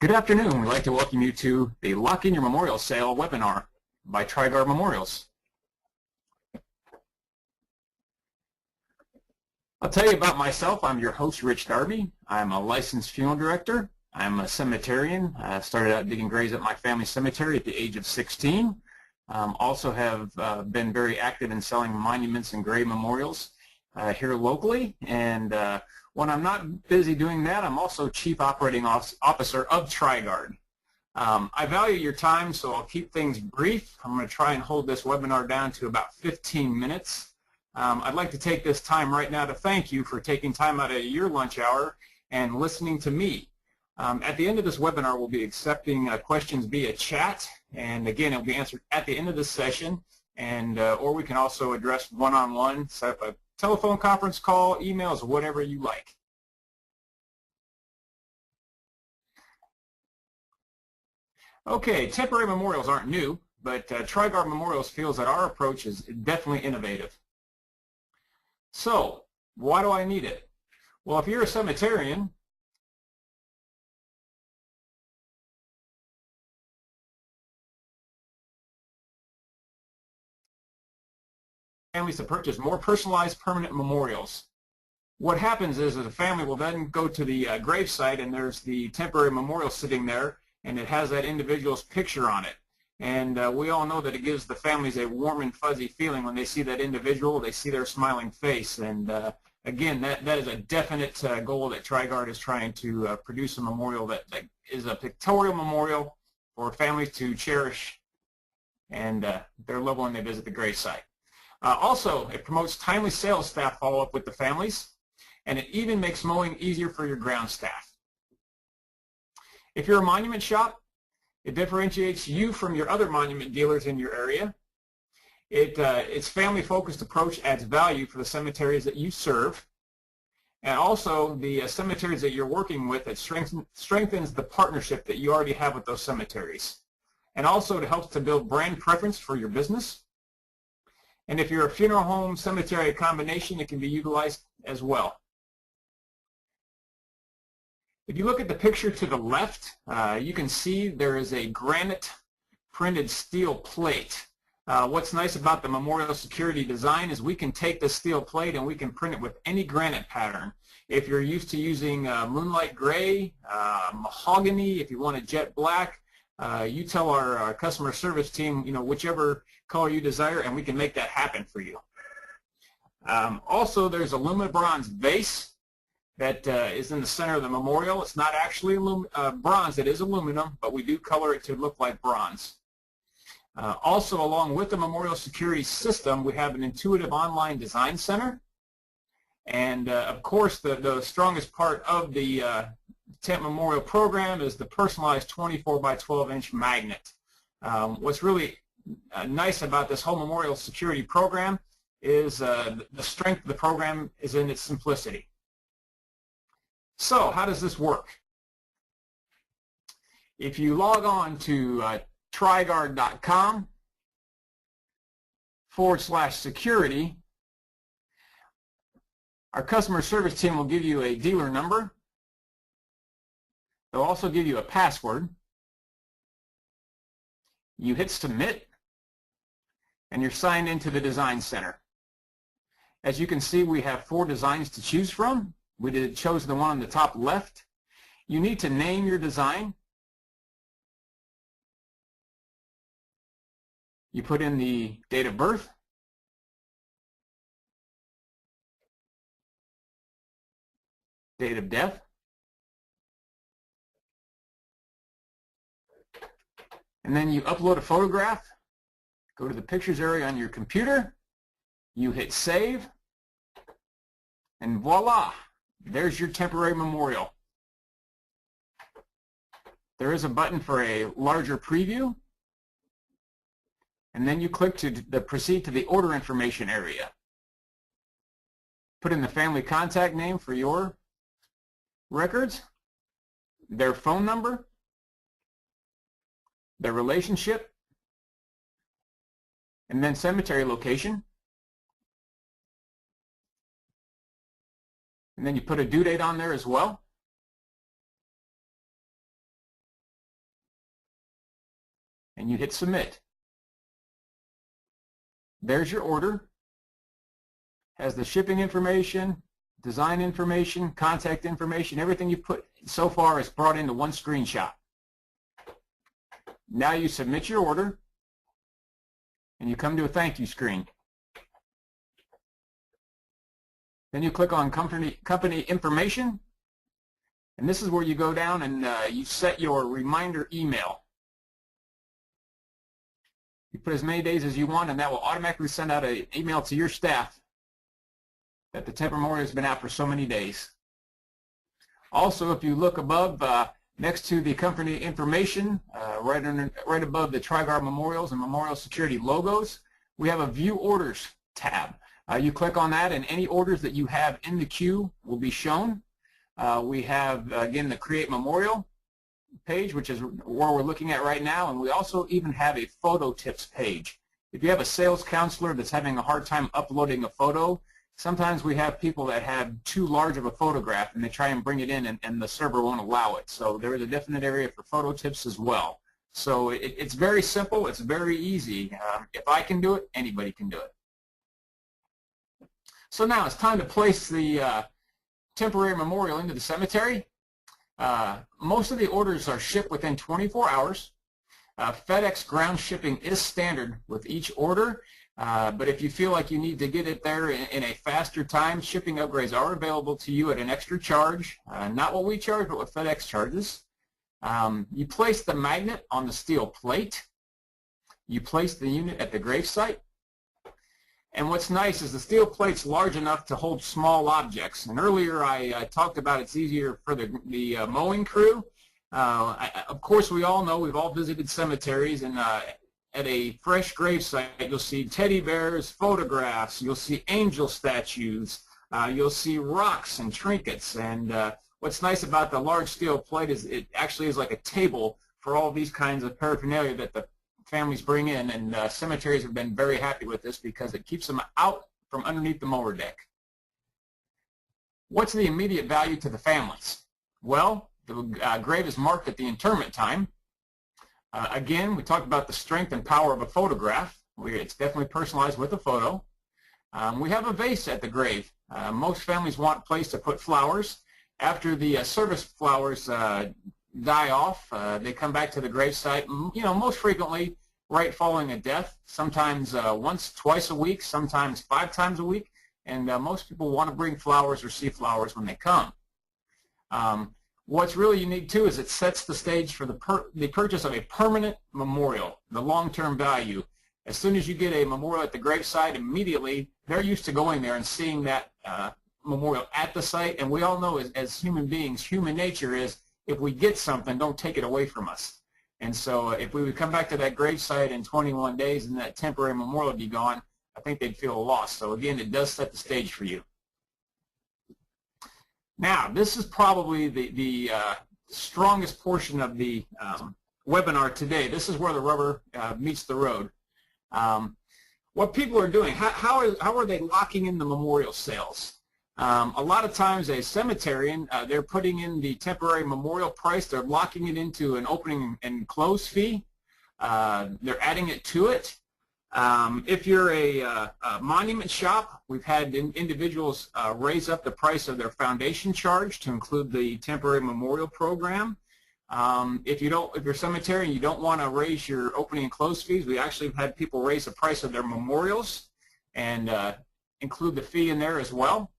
Good afternoon. We'd like to welcome you to the Lock in Your Memorial Sale webinar by Trigard Memorials. I'll tell you about myself. I'm your host, Rich Darby. I'm a licensed funeral director. I'm a cemeterian. I started out digging graves at my family cemetery at the age of 16. Also have been very active in selling monuments and grave memorials here locally. And when I'm not busy doing that, I'm also Chief Operating Officer of Trigard. I value your time, so I'll keep things brief. I'm going to try and hold this webinar down to about 15 minutes. I'd like to take this time right now to thank you for taking time out of your lunch hour and listening to me. At the end of this webinar, we'll be accepting questions via chat, and again, it'll be answered at the end of this session, and or we can also address one-on-one, set up a telephone conference call, emails, whatever you like. Okay, temporary memorials aren't new, but Trigard Memorials feels that our approach is definitely innovative. So, why do I need it? Well, if you're a cemeterian, families to purchase more personalized permanent memorials. What happens is that the family will then go to the gravesite, and there's the temporary memorial sitting there, and it has that individual's picture on it. And we all know that it gives the families a warm and fuzzy feeling when they see that individual, they see their smiling face. And again, that is a definite goal that Trigard is trying to produce a memorial that is a pictorial memorial for families to cherish and their loved one when they visit the gravesite. Also, it promotes timely sales staff follow-up with the families, and it even makes mowing easier for your ground staff. If you're a monument shop, it differentiates you from your other monument dealers in your area. Its family-focused approach adds value for the cemeteries that you serve, and also the cemeteries that you're working with. It strengthens the partnership that you already have with those cemeteries. And also it helps to build brand preference for your business. And if you're a funeral home cemetery combination, it can be utilized as well. If you look at the picture to the left, you can see there is a granite printed steel plate. What's nice about the memorial security design is we can take the steel plate and we can print it with any granite pattern. If you're used to using moonlight gray, mahogany, if you want a jet black, you tell our customer service team, whichever color you desire, and we can make that happen for you. Also, there's a aluminum bronze base that is in the center of the memorial. It's not actually bronze, it is aluminum, but we do color it to look like bronze. Also, along with the memorial security system, we have an intuitive online design center. And of course, the strongest part of the Tent Memorial program is the personalized 24 by 12 inch magnet. What's really nice about this whole memorial security program is the strength of the program is in its simplicity. So how does this work? If you log on to trigard.com/security, our customer service team will give you a dealer number. They'll also give you a password. You hit submit, and you're signed into the design center. As you can see, we have 4 designs to choose from. We chose the one on the top left. You need to name your design. You put in the date of birth, date of death, and then you upload a photograph. Go to the pictures area on your computer. You hit save, and voila, there's your temporary memorial. There is a button for a larger preview, and then you click to proceed to the order information area. Put in the family contact name for your records, their phone number, their relationship, and then cemetery location. And then you put a due date on there as well. and you hit submit. There's your order. Has the shipping information, design information, contact information, everything you've put so far is brought into one screenshot. Now you submit your order, and you come to a thank you screen. Then you click on company information, and this is where you go down and you set your reminder email. You put as many days as you want, and that will automatically send out an email to your staff that the Temporary Memorial has been out for so many days. Also, if you look above, next to the company information, right above the Trigard Memorials and Memorial Security logos, we have a View Orders tab. You click on that, and any orders that you have in the queue will be shown. We have, again, the Create Memorial page, which is where we're looking at right now, and we also even have a photo tips page. If you have a sales counselor that's having a hard time uploading a photo, sometimes we have people that have too large of a photograph and they try and bring it in and the server won't allow it. So there is a definite area for photo tips as well. So it's very simple, it's very easy. If I can do it, anybody can do it. So now it's time to place the temporary memorial into the cemetery. Most of the orders are shipped within 24 hours. FedEx ground shipping is standard with each order, but if you feel like you need to get it there in a faster time, shipping upgrades are available to you at an extra charge. Not what we charge, but what FedEx charges. You place the magnet on the steel plate. You place the unit at the gravesite. And what's nice is the steel plate's large enough to hold small objects. And earlier I talked about it's easier for the mowing crew. Of course, we all know, we've all visited cemeteries, and at a fresh gravesite, you'll see teddy bears, photographs, you'll see angel statues, you'll see rocks and trinkets. And what's nice about the large steel plate is it actually is like a table for all these kinds of paraphernalia that the families bring in, and cemeteries have been very happy with this because it keeps them out from underneath the mower deck. What's the immediate value to the families? Well, the grave is marked at the interment time. Again, we talked about the strength and power of a photograph. It's definitely personalized with a photo. We have a vase at the grave. Most families want a place to put flowers. After the service flowers die off, they come back to the gravesite, most frequently right following a death, sometimes once, twice a week, sometimes 5 times a week, and most people want to bring flowers or see flowers when they come. What's really unique too is it sets the stage for the purchase of a permanent memorial, the long-term value. As soon as you get a memorial at the gravesite, immediately they're used to going there and seeing that memorial at the site, and we all know as human beings, human nature is, if we get something, don't take it away from us. And so if we would come back to that gravesite in 21 days and that temporary memorial would be gone, I think they'd feel lost. So again, it does set the stage for you. Now, this is probably the strongest portion of the webinar today. This is where the rubber meets the road. What people are doing, how are they locking in the memorial sales? A lot of times a cemeterian, they're putting in the temporary memorial price, they're locking it into an opening and close fee, they're adding it to it. If you're a monument shop, we've had individuals raise up the price of their foundation charge to include the temporary memorial program. If you're a cemetery and you don't want to raise your opening and close fees, we actually have had people raise the price of their memorials and include the fee in there as well.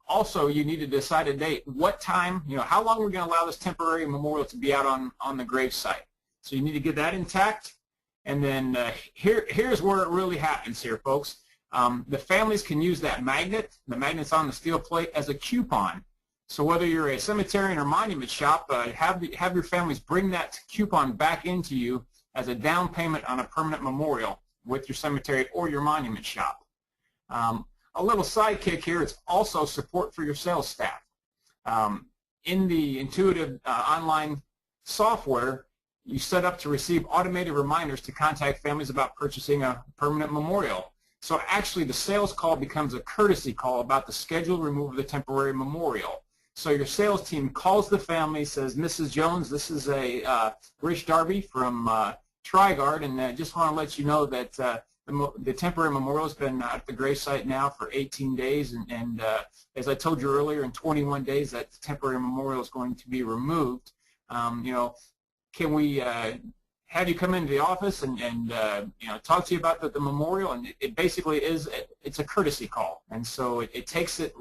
Also, you need to decide a date. What time, how long are we going to allow this temporary memorial to be out on the grave site? So you need to get that intact. And then here's where it really happens here, folks. The families can use that magnet, the magnet's on the steel plate, as a coupon. So whether you're a cemetery or monument shop, have your families bring that coupon back into you as a down payment on a permanent memorial with your cemetery or your monument shop. A little sidekick here, it's also support for your sales staff. In the intuitive online software, you set up to receive automated reminders to contact families about purchasing a permanent memorial. So actually the sales call becomes a courtesy call about the scheduled removal of the temporary memorial. So your sales team calls the family, says, Mrs. Jones, this is a Rich Darby from Trigard, and just want to let you know that the temporary memorial has been at the gravesite now for 18 days, and as I told you earlier, in 21 days that temporary memorial is going to be removed. Can we have you come into the office and talk to you about the memorial? And it basically is, it's a courtesy call, and so it takes it,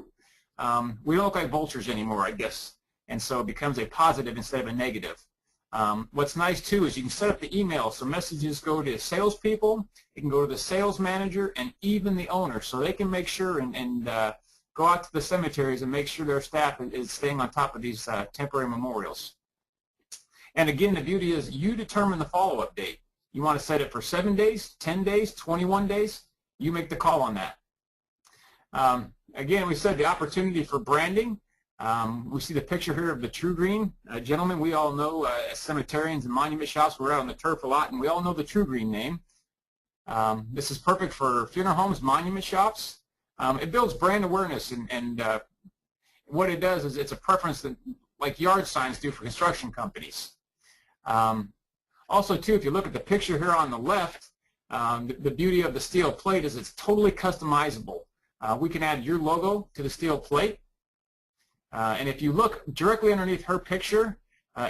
we don't look like vultures anymore, I guess, and so it becomes a positive instead of a negative. What's nice too is you can set up the email so messages go to salespeople, it can go to the sales manager, and even the owner, so they can make sure and go out to the cemeteries and make sure their staff is staying on top of these temporary memorials. And again, the beauty is you determine the follow-up date. You want to set it for 7 days, 10 days, 21 days, you make the call on that. Again, we said the opportunity for branding. We see the picture here of the True Green. Gentlemen, we all know as cemeterians and monument shops, we're out on the turf a lot, and we all know the True Green name. This is perfect for funeral homes, monument shops. It builds brand awareness, and what it does is it's a preference that, like yard signs do for construction companies. Also, too, if you look at the picture here on the left, the beauty of the steel plate is it's totally customizable. We can add your logo to the steel plate. And if you look directly underneath her picture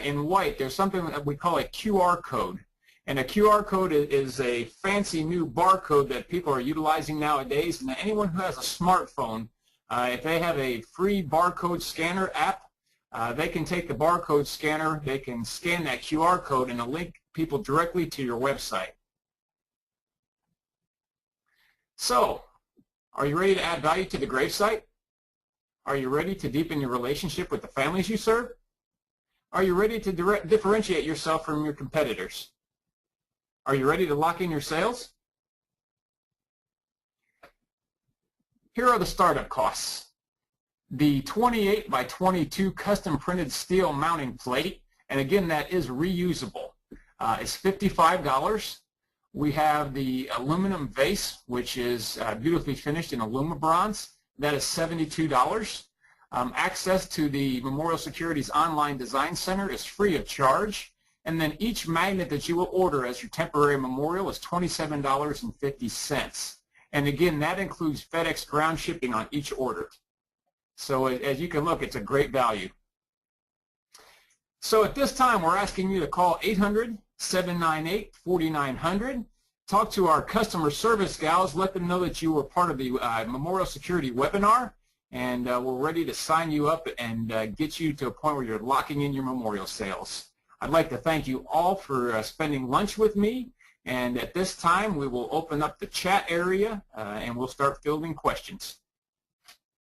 in white, there's something that we call a QR code. And a QR code is a fancy new barcode that people are utilizing nowadays. And anyone who has a smartphone, if they have a free barcode scanner app, they can take the barcode scanner, they can scan that QR code, and it'll link people directly to your website. So, are you ready to add value to the gravesite? Are you ready to deepen your relationship with the families you serve? Are you ready to differentiate yourself from your competitors? Are you ready to lock in your sales? Here are the startup costs. The 28 by 22 custom printed steel mounting plate, and again that is reusable, is $55. We have the aluminum vase, which is beautifully finished in alumibronze. That is $72. Access to the Memorial Securities Online Design Center is free of charge. And then each magnet that you will order as your temporary memorial is $27.50. And again, that includes FedEx ground shipping on each order. So as you can look, it's a great value. So at this time, we're asking you to call 800-798-4900. Talk to our customer service gals. Let them know that you were part of the Memorial Security webinar, and we're ready to sign you up and get you to a point where you're locking in your memorial sales. I'd like to thank you all for spending lunch with me, and at this time we will open up the chat area and we'll start fielding questions.